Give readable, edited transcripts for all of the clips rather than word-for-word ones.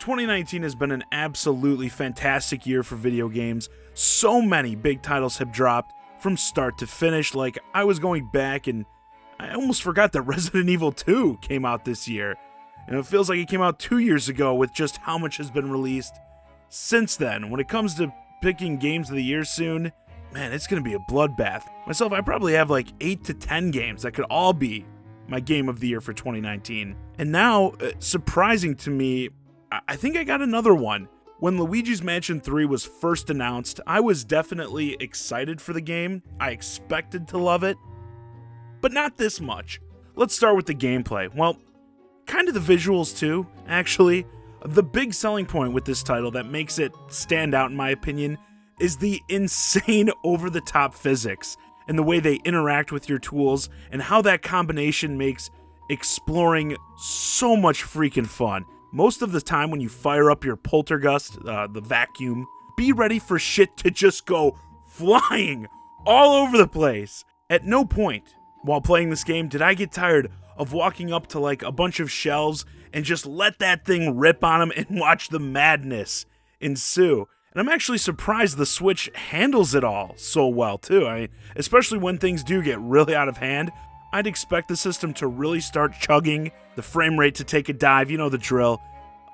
2019 has been an absolutely fantastic year for video games. So many big titles have dropped from start to finish. Like, I was going back and I almost forgot that Resident Evil 2 came out this year. And it feels like it came out 2 years ago with just how much has been released since then. When it comes to picking games of the year soon, man, it's going to be a bloodbath. Myself, I probably have like 8 to 10 games that could all be my game of the year for 2019. And now, surprising to me, I think I got another one. When Luigi's Mansion 3 was first announced, I was definitely excited for the game. I expected to love it, but not this much. Let's start with the gameplay. Well, kind of the visuals too, actually. The big selling point with this title that makes it stand out in my opinion is the insane over-the-top physics and the way they interact with your tools and how that combination makes exploring so much freaking fun. Most of the time when you fire up your poltergust, the vacuum, be ready for shit to just go flying all over the place. At no point while playing this game did I get tired of walking up to like a bunch of shelves and just let that thing rip on them and watch the madness ensue. And I'm actually surprised the Switch handles it all so well too. Especially when things do get really out of hand. I'd expect the system to really start chugging, the frame rate to take a dive, you know the drill.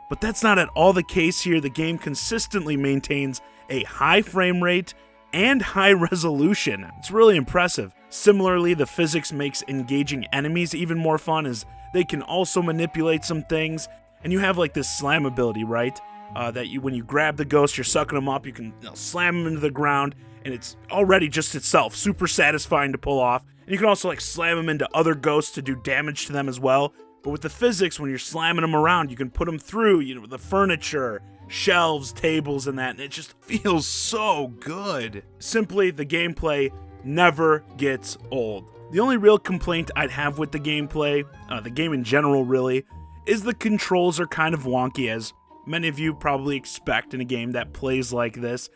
But that's not at all the case here. The game consistently maintains a high frame rate and high resolution. It's really impressive. Similarly, the physics makes engaging enemies even more fun as they can also manipulate some things. And you have like this slam ability, right? When you grab the ghost, you're sucking them up, you can slam them into the ground, and it's already just itself super satisfying to pull off. And you can also like slam them into other ghosts to do damage to them as well. But with the physics, when you're slamming them around, you can put them through, the furniture, shelves, tables, and that, and it just feels so good. Simply, the gameplay never gets old. The only real complaint I'd have with the gameplay, the game in general really, is the controls are kind of wonky, as many of you probably expect in a game that plays like this.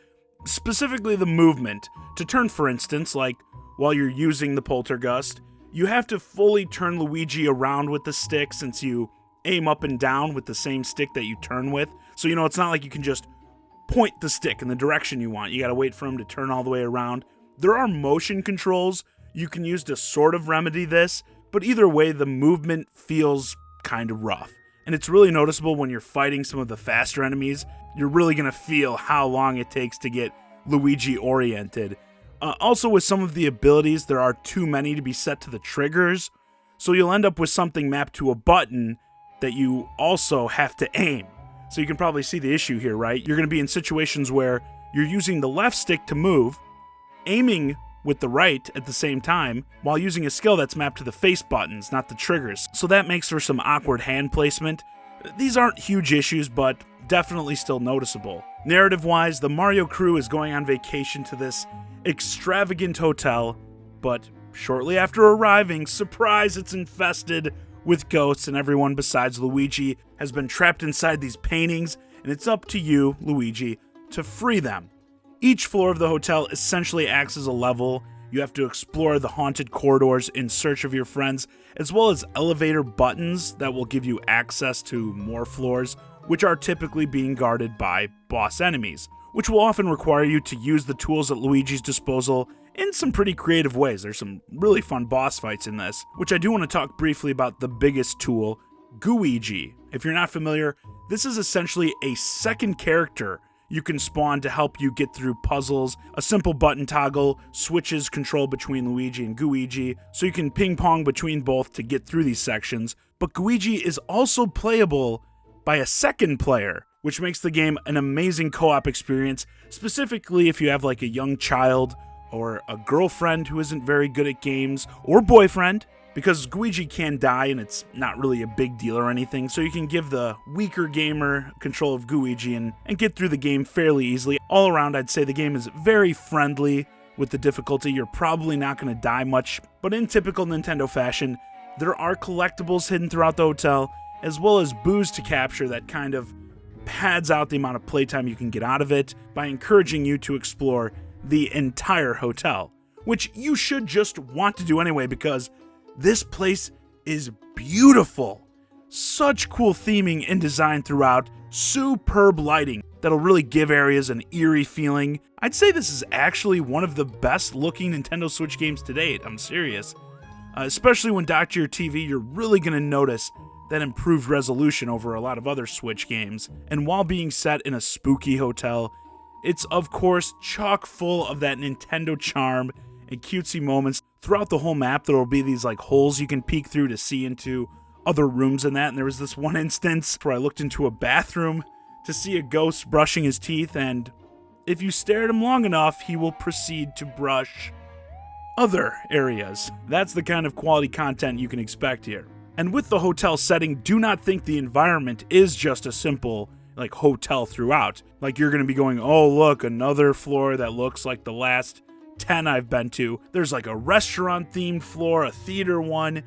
Specifically the movement. To turn, for instance, like while you're using the poltergust, you have to fully turn Luigi around with the stick since you aim up and down with the same stick that you turn with. So, it's not like you can just point the stick in the direction you want. You gotta wait for him to turn all the way around. There are motion controls you can use to sort of remedy this, but either way, the movement feels kind of rough. And it's really noticeable when you're fighting some of the faster enemies. You're really gonna feel how long it takes to get Luigi oriented. Also, with some of the abilities, there are too many to be set to the triggers, so you'll end up with something mapped to a button that you also have to aim. So you can probably see the issue here, right? You're going to be in situations where you're using the left stick to move, aiming with the right at the same time, while using a skill that's mapped to the face buttons, not the triggers. So that makes for some awkward hand placement. These aren't huge issues, but definitely still noticeable. Narrative-wise, the Mario crew is going on vacation to this extravagant hotel, but shortly after arriving, surprise, it's infested with ghosts, and everyone besides Luigi has been trapped inside these paintings, and it's up to you, Luigi, to free them. Each floor of the hotel essentially acts as a level. You have to explore the haunted corridors in search of your friends, as well as elevator buttons that will give you access to more floors, which are typically being guarded by boss enemies, which will often require you to use the tools at Luigi's disposal in some pretty creative ways. There's some really fun boss fights in this, which I do want to talk briefly about the biggest tool, Luigi. If you're not familiar, this is essentially a second character you can spawn to help you get through puzzles. A simple button toggle switches control between Luigi and Luigi, so you can ping pong between both to get through these sections. But Luigi is also playable by a second player, which makes the game an amazing co-op experience, specifically if you have like a young child or a girlfriend who isn't very good at games, or boyfriend, because Luigi can die and it's not really a big deal or anything, so you can give the weaker gamer control of Luigi and get through the game fairly easily. All around, I'd say the game is very friendly with the difficulty. You're probably not going to die much, but in typical Nintendo fashion, there are collectibles hidden throughout the hotel, as well as booze to capture that kind of pads out the amount of playtime you can get out of it by encouraging you to explore the entire hotel, which you should just want to do anyway because this place is beautiful. Such cool theming and design throughout, superb lighting that'll really give areas an eerie feeling. I'd say this is actually one of the best looking Nintendo Switch games to date, I'm serious. Especially when docked to your TV, you're really going to notice that improved resolution over a lot of other Switch games. And while being set in a spooky hotel, it's of course chock full of that Nintendo charm and cutesy moments. Throughout the whole map, there will be these like holes you can peek through to see into other rooms in that. And there was this one instance where I looked into a bathroom to see a ghost brushing his teeth, and if you stare at him long enough, he will proceed to brush other areas. That's the kind of quality content you can expect here. And with the hotel setting, do not think the environment is just a simple like hotel throughout. Like you're going to be going, oh look, another floor that looks like the last 10 I've been to. There's like a restaurant themed floor, a theater one,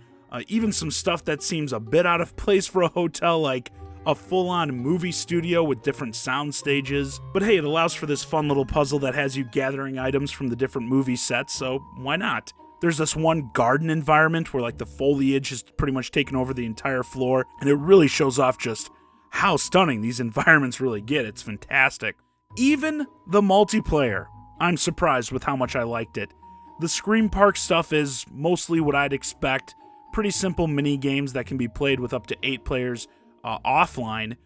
even some stuff that seems a bit out of place for a hotel, like a full-on movie studio with different sound stages. But hey, it allows for this fun little puzzle that has you gathering items from the different movie sets, so why not? There's this one garden environment where like the foliage is pretty much taken over the entire floor, and it really shows off just how stunning these environments really get. It's fantastic. Even the multiplayer, I'm surprised with how much I liked it. The Scream Park stuff is mostly what I'd expect. Pretty simple mini games that can be played with up to 8 players offline,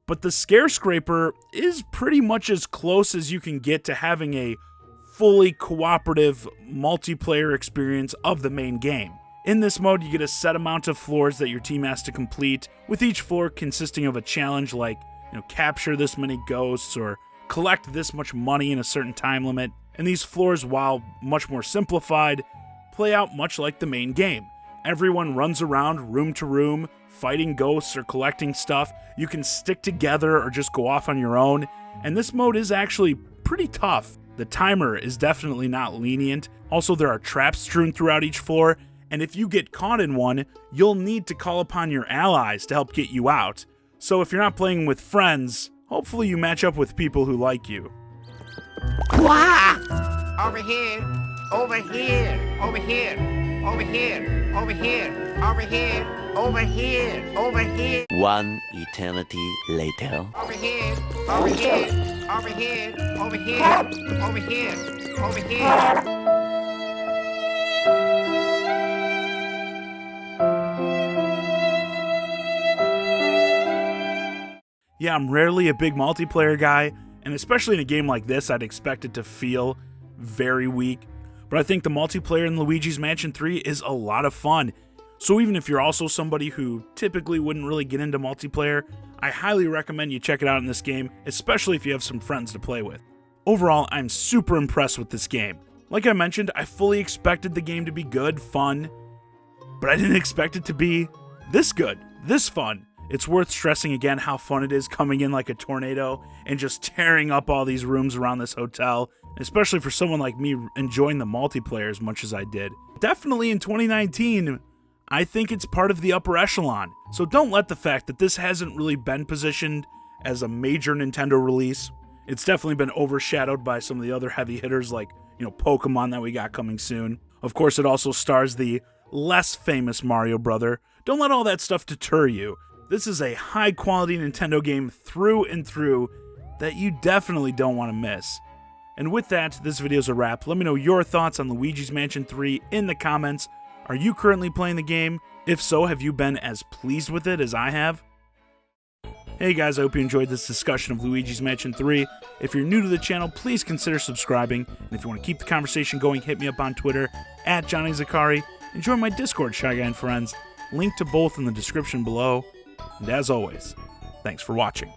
but the Scare Scraper is pretty much as close as you can get to having a fully cooperative multiplayer experience of the main game. In this mode, you get a set amount of floors that your team has to complete, with each floor consisting of a challenge like, capture this many ghosts or collect this much money in a certain time limit. And these floors, while much more simplified, play out much like the main game. Everyone runs around room to room, fighting ghosts or collecting stuff. You can stick together or just go off on your own. And this mode is actually pretty tough. The timer is definitely not lenient. Also, there are traps strewn throughout each floor, and if you get caught in one, you'll need to call upon your allies to help get you out. So if you're not playing with friends, hopefully you match up with people who like you. Over here, over here, over here, over here, over here, over here, over here, over here. One eternity later. Over here, over here, over here, over here, over here, over here. Yeah, I'm rarely a big multiplayer guy, and especially in a game like this, I'd expect it to feel very weak. But I think the multiplayer in Luigi's Mansion 3 is a lot of fun. So even if you're also somebody who typically wouldn't really get into multiplayer, I highly recommend you check it out in this game, especially if you have some friends to play with. Overall, I'm super impressed with this game. Like I mentioned, I fully expected the game to be good, fun, but I didn't expect it to be this good, this fun. It's worth stressing again how fun it is coming in like a tornado and just tearing up all these rooms around this hotel, especially for someone like me enjoying the multiplayer as much as I did. Definitely in 2019, I think it's part of the upper echelon, so don't let the fact that this hasn't really been positioned as a major Nintendo release. It's definitely been overshadowed by some of the other heavy hitters like, Pokemon that we got coming soon. Of course, it also stars the less famous Mario brother. Don't let all that stuff deter you. This is a high-quality Nintendo game through and through that you definitely don't want to miss. And with that, this video's a wrap. Let me know your thoughts on Luigi's Mansion 3 in the comments. Are you currently playing the game? If so, have you been as pleased with it as I have? Hey guys, I hope you enjoyed this discussion of Luigi's Mansion 3. If you're new to the channel, please consider subscribing. And if you want to keep the conversation going, hit me up on Twitter, @JohnnyZakari, and join my Discord, ChiGuy and Friends. Link to both in the description below. And as always, thanks for watching.